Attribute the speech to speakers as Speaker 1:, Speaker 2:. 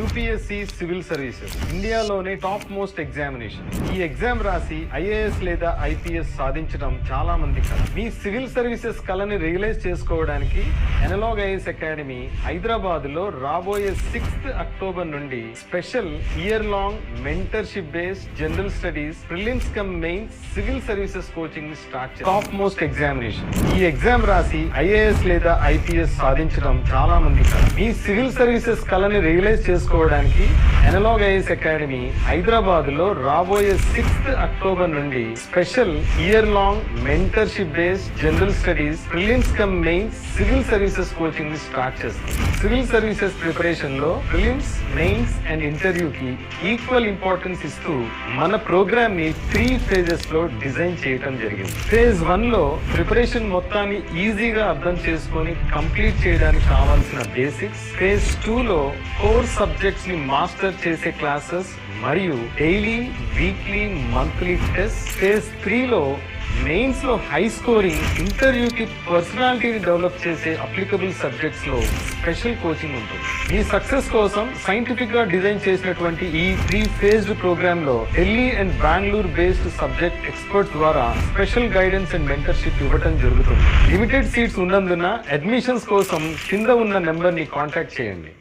Speaker 1: UPSC civil services ఇండియాలోనే top most examination. ఈ exam రాసి ఐఏఎస్ లేదా ఐపీఎస్ సాధించడం చాలా మంది కల. మీ సివిల్ సర్వీసెస్ కళని రియలైజ్ చేసుకోవడానికి అనలాగ్ ఐఏఎస్ అకాడమీ హైదరాబాద్ లో రాబోయే 6th అక్టోబర్ నుండి special year long mentorship based general studies prelims cum mains civil services coaching start చేస్తారు. Top most examination. ఈ ఎగ్జామ్ రాసి ఐఏఎస్ లేదా ఐపీఎస్ సాధించడం చాలా మంది కల. మీ సివిల్ సర్వీసెస్ కళని రియలైజ్ చేసుకోవడానికి అనలాగ్ ఐఏఎస్ అకాడమీ హైదరాబాద్ లో రాబోయే 6th అక్టోబర్ నుండి special year long mentorship based general studies prelims cum mains civil services coaching start చేస్తుంది. సివిల్ సర్వీసెస్ ప్రిపరేషన్ లో ప్రిలిమ్స్, మెయిన్స్ అండ్ ఇంటర్వ్యూ కి ఈక్వల్ ఇంపార్టెన్స్ ఇస్తూ మన ప్రోగ్రామ్ ని 3 phases లో డిజైన్ చేయడం జరిగింది. ఫేజ్ 1 లో ప్రిపరేషన్ మొత్తాన్ని ఈజీగా అర్థం చేసుకొని కంప్లీట్ చేయడానికి కావాల్సిన బేసిక్స్. ఫేజ్ 2 లో కోర్ సబ్జెక్ట్స్ ని మాస్టర్ చేసే క్లాసెస్ మరియు daily, weekly, monthly test. Phase 3 లో మెయిన్స్ లో హై స్కోరింగ్, ఇంటర్వ్యూకి పర్సనాలిటీని డెవలప్ చేసే అప్లికబుల్ సబ్జెక్ట్స్ లో స్పెషల్ కోచింగ్ ఉంటుంది. మీ సక్సెస్ కోసం సైంటిఫిక్ గా డిజైన్ చేసినటువంటి ఈ 3 phased ప్రోగ్రామ్ లో Delhi and Bengaluru based subject expert ద్వారా స్పెషల్ గైడెన్స్ అండ్ మెంటర్షిప్ ఇవ్వడం జరుగుతుంది. లిమిటెడ్ సీట్స్ ఉన్నందున అడ్మిషన్స్ కోసం కింద ఉన్న నెంబర్ ని కాంటాక్ట్ చేయండి.